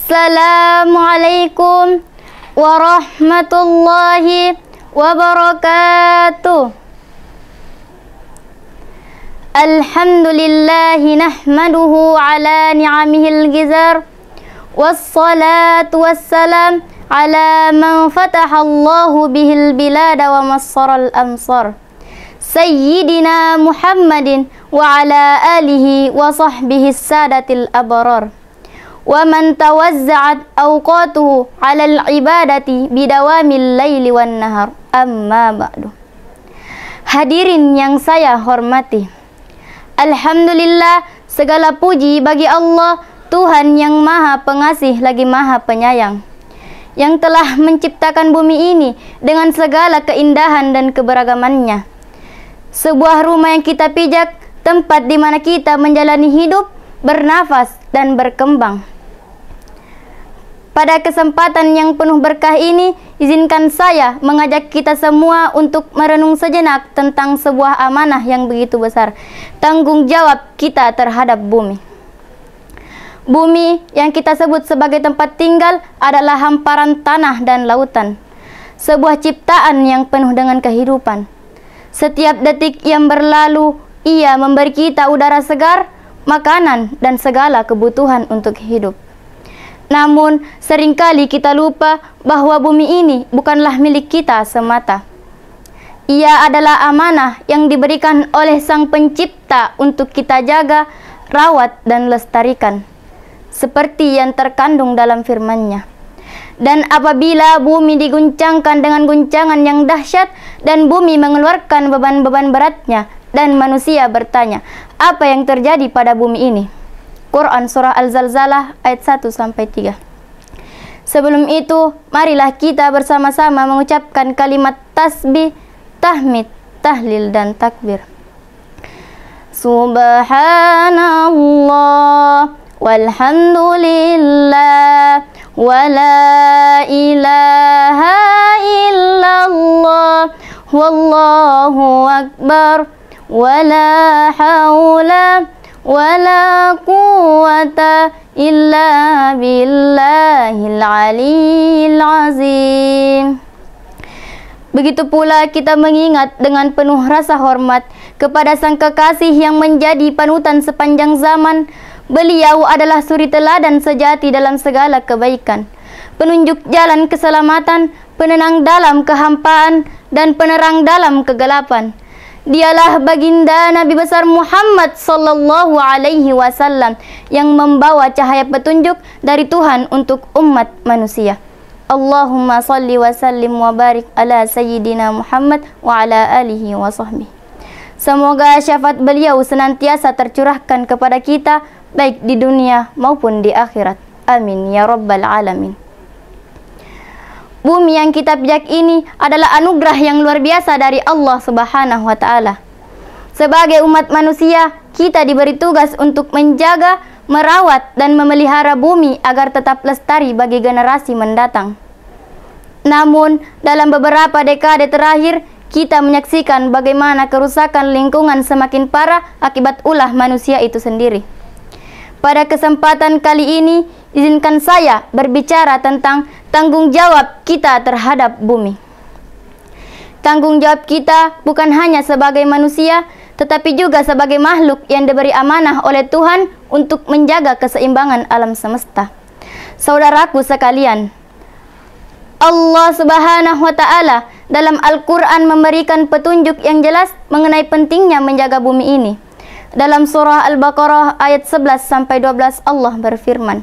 Assalamualaikum warahmatullahi wabarakatuh. Alhamdulillahi nahmaduhu ala ni'amihil gizar, wassalatu wassalam ala man fatahallahu bihil bilada wa massaral amsar, Sayyidina Muhammadin wa ala alihi wa sahbihi sadatil abrar, wa man tawazza'at awqatuhu 'alal ibadati bidawamil laili wan nahar. Amma ba'du. Hadirin yang saya hormati, alhamdulillah, segala puji bagi Allah, Tuhan yang Maha Pengasih lagi Maha Penyayang, yang telah menciptakan bumi ini dengan segala keindahan dan keberagamannya. Sebuah rumah yang kita pijak, tempat di mana kita menjalani hidup, bernafas dan berkembang. Pada kesempatan yang penuh berkah ini, izinkan saya mengajak kita semua untuk merenung sejenak tentang sebuah amanah yang begitu besar, tanggung jawab kita terhadap bumi. Bumi yang kita sebut sebagai tempat tinggal adalah hamparan tanah dan lautan, sebuah ciptaan yang penuh dengan kehidupan. Setiap detik yang berlalu, ia memberi kita udara segar, makanan, dan segala kebutuhan untuk hidup. Namun, seringkali kita lupa bahwa bumi ini bukanlah milik kita semata. Ia adalah amanah yang diberikan oleh Sang Pencipta untuk kita jaga, rawat, dan lestarikan, seperti yang terkandung dalam firman-Nya. Dan apabila bumi diguncangkan dengan guncangan yang dahsyat, dan bumi mengeluarkan beban-beban beratnya, dan manusia bertanya, apa yang terjadi pada bumi ini? Quran Surah Al-Zalzalah ayat 1-3. Sebelum itu, marilah kita bersama-sama mengucapkan kalimat tasbih, tahmid, tahlil, dan takbir. Subhanallah, walhamdulillah, wa la ilaha illallah, wallahu akbar, wa la hawla wala quwwata illa billahil aliyil azim. Begitu pula kita mengingat dengan penuh rasa hormat kepada Sang Kekasih yang menjadi panutan sepanjang zaman. Beliau adalah suri teladan sejati dalam segala kebaikan, penunjuk jalan keselamatan, penenang dalam kehampaan, dan penerang dalam kegelapan. Dialah baginda Nabi besar Muhammad sallallahu alaihi wasallam yang membawa cahaya petunjuk dari Tuhan untuk umat manusia. Allahumma salli wa sallim wa barik ala sayyidina Muhammad wa ala alihi wa sahbihi. Semoga syafaat beliau senantiasa tercurahkan kepada kita, baik di dunia maupun di akhirat. Amin ya rabbal alamin. Bumi yang kita pijak ini adalah anugerah yang luar biasa dari Allah Subhanahu wa Ta'ala. Sebagai umat manusia, kita diberi tugas untuk menjaga, merawat, dan memelihara bumi agar tetap lestari bagi generasi mendatang. Namun, dalam beberapa dekade terakhir, kita menyaksikan bagaimana kerusakan lingkungan semakin parah akibat ulah manusia itu sendiri. Pada kesempatan kali ini, izinkan saya berbicara tentang tanggung jawab kita terhadap bumi. Tanggung jawab kita bukan hanya sebagai manusia, tetapi juga sebagai makhluk yang diberi amanah oleh Tuhan untuk menjaga keseimbangan alam semesta. Saudaraku sekalian, Allah Subhanahu wa Ta'ala dalam Al-Quran memberikan petunjuk yang jelas mengenai pentingnya menjaga bumi ini. Dalam surah Al-Baqarah ayat 11-12 Allah berfirman,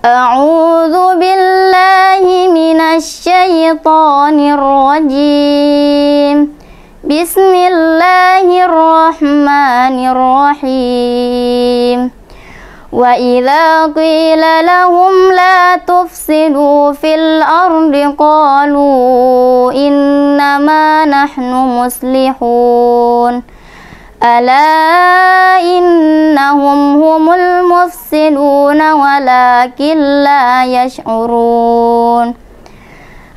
A'udzu billahi minasy syaithanir rajim. Bismillahirrahmanirrahim. Wa idza qila lahum la tufsidu fil ardi qalu innama nahnu muslihun. Ala innahum humul mufsiduna walakin la yash'urun.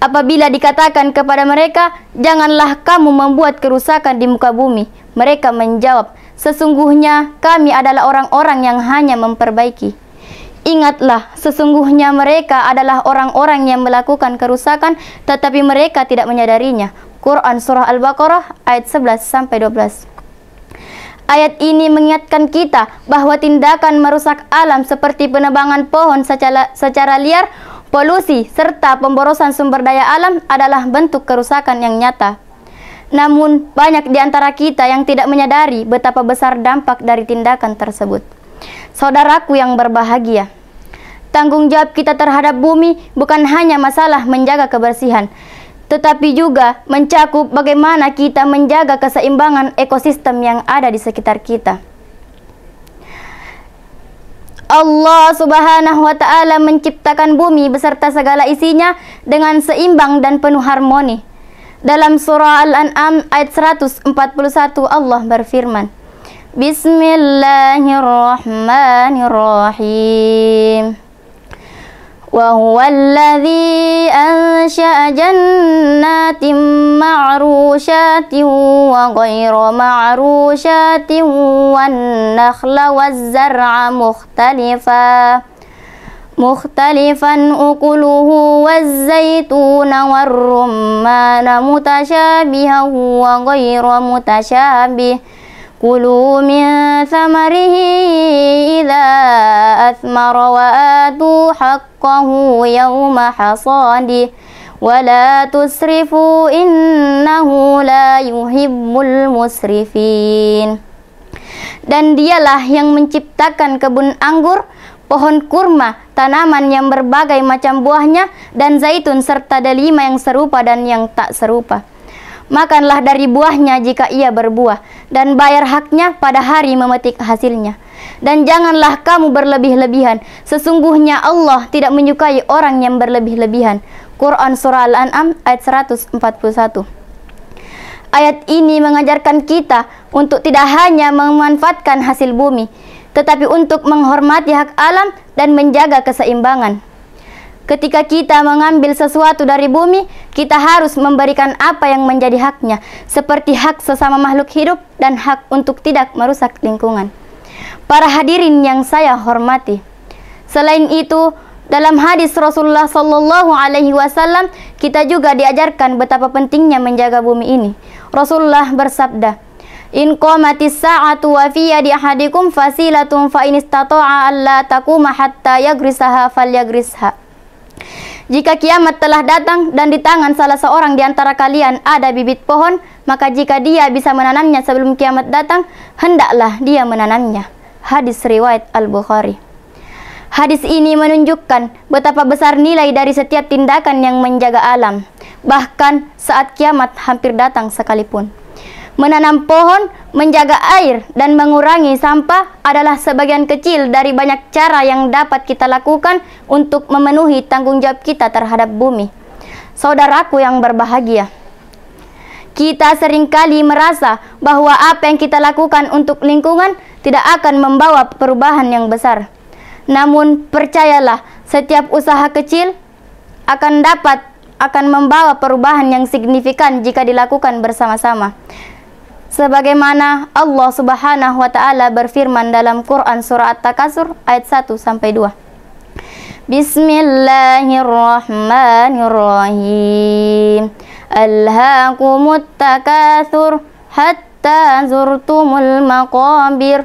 Apabila dikatakan kepada mereka, janganlah kamu membuat kerusakan di muka bumi, mereka menjawab, sesungguhnya kami adalah orang-orang yang hanya memperbaiki. Ingatlah, sesungguhnya mereka adalah orang-orang yang melakukan kerusakan, tetapi mereka tidak menyadarinya. Quran Surah Al-Baqarah ayat 11-12. Ayat ini mengingatkan kita bahwa tindakan merusak alam seperti penebangan pohon secara liar, polusi, serta pemborosan sumber daya alam adalah bentuk kerusakan yang nyata. Namun, banyak di antara kita yang tidak menyadari betapa besar dampak dari tindakan tersebut. Saudaraku yang berbahagia, tanggung jawab kita terhadap bumi bukan hanya masalah menjaga kebersihan, tetapi juga mencakup bagaimana kita menjaga keseimbangan ekosistem yang ada di sekitar kita. Allah Subhanahu wa Ta'ala menciptakan bumi beserta segala isinya dengan seimbang dan penuh harmoni. Dalam surah Al-An'am ayat 141 Allah berfirman, Bismillahirrahmanirrahim. Wa huwa alladhi ansha'a jannatin ma'rushatin wa ghayra ma'rushatin wan nakhla waz-zar'a mukhtalifan ukuluhu waz-zaytuna war-rumana mutasyabihan wa ghayra mutasyabih. Kulu min thamarihi idza athmara wa atu haqqahu yawma hasadih wa la tusrifu innahu la yuhibbul musrifin. Dan dialah yang menciptakan kebun anggur, pohon kurma, tanaman yang berbagai macam buahnya, dan zaitun serta delima yang serupa dan yang tak serupa. Makanlah dari buahnya jika ia berbuah, dan bayar haknya pada hari memetik hasilnya. Dan janganlah kamu berlebih-lebihan, sesungguhnya Allah tidak menyukai orang yang berlebih-lebihan. Quran Surah Al-An'am ayat 141. Ayat ini mengajarkan kita untuk tidak hanya memanfaatkan hasil bumi, tetapi untuk menghormati hak alam dan menjaga keseimbangan. Ketika kita mengambil sesuatu dari bumi, kita harus memberikan apa yang menjadi haknya, seperti hak sesama makhluk hidup dan hak untuk tidak merusak lingkungan. Para hadirin yang saya hormati, selain itu, dalam hadis Rasulullah Sallallahu Alaihi Wasallam, kita juga diajarkan betapa pentingnya menjaga bumi ini. Rasulullah bersabda, In qamatis sa'atu wa fi yadi ahadikum fasilatun fa in istata'a alla taquma hatta yagrisaha falyagrisha. Jika kiamat telah datang dan di tangan salah seorang di antara kalian ada bibit pohon, maka jika dia bisa menanamnya sebelum kiamat datang, hendaklah dia menanamnya. Hadis riwayat Al-Bukhari. Hadis ini menunjukkan betapa besar nilai dari setiap tindakan yang menjaga alam, bahkan saat kiamat hampir datang sekalipun. Menanam pohon, menjaga air, dan mengurangi sampah adalah sebagian kecil dari banyak cara yang dapat kita lakukan untuk memenuhi tanggung jawab kita terhadap bumi. Saudaraku yang berbahagia, kita seringkali merasa bahwa apa yang kita lakukan untuk lingkungan tidak akan membawa perubahan yang besar. Namun percayalah, setiap usaha kecil akan membawa perubahan yang signifikan jika dilakukan bersama-sama. Sebagaimana Allah Subhanahu wa Ta'ala berfirman dalam Quran Surah At-Takasur ayat 1-2. Bismillahirrahmanirrahim. Alhaakumut takatsur hatta zurtumul maqabir.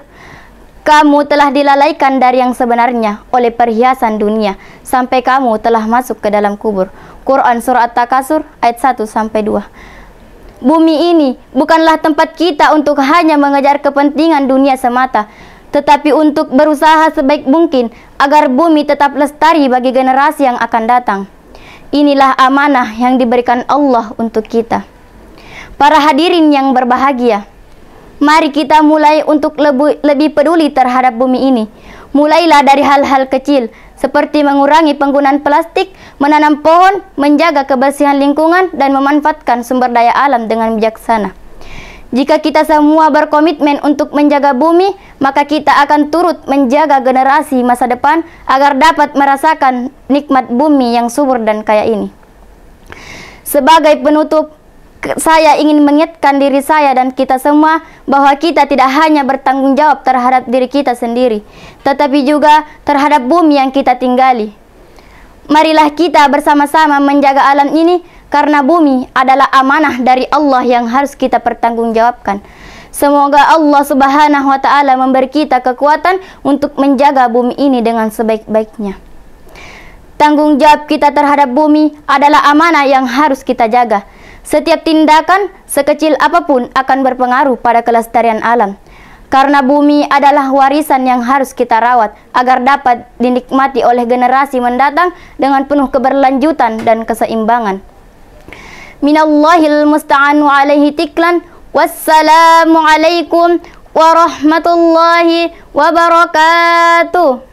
Kamu telah dilalaikan dari yang sebenarnya oleh perhiasan dunia sampai kamu telah masuk ke dalam kubur. Quran Surah At-Takasur ayat 1-2. Bumi ini bukanlah tempat kita untuk hanya mengejar kepentingan dunia semata, tetapi untuk berusaha sebaik mungkin agar bumi tetap lestari bagi generasi yang akan datang. Inilah amanah yang diberikan Allah untuk kita. Para hadirin yang berbahagia, mari kita mulai untuk lebih peduli terhadap bumi ini. Mulailah dari hal-hal kecil, seperti mengurangi penggunaan plastik, menanam pohon, menjaga kebersihan lingkungan, dan memanfaatkan sumber daya alam dengan bijaksana. Jika kita semua berkomitmen untuk menjaga bumi, maka kita akan turut menjaga generasi masa depan agar dapat merasakan nikmat bumi yang subur dan kaya ini. Sebagai penutup, Saya ingin mengingatkan diri saya dan kita semua bahwa kita tidak hanya bertanggung jawab terhadap diri kita sendiri, tetapi juga terhadap bumi yang kita tinggali. Marilah kita bersama-sama menjaga alam ini, karena bumi adalah amanah dari Allah yang harus kita pertanggungjawabkan. Semoga Allah Subhanahu wa Ta'ala memberi kita kekuatan untuk menjaga bumi ini dengan sebaik-baiknya. Tanggung jawab kita terhadap bumi adalah amanah yang harus kita jaga. Setiap tindakan sekecil apapun akan berpengaruh pada kelestarian alam. Karena bumi adalah warisan yang harus kita rawat agar dapat dinikmati oleh generasi mendatang dengan penuh keberlanjutan dan keseimbangan. Minallahil musta'anu alaihi tiklan. Wassalamualaikum warahmatullahi wabarakatuh.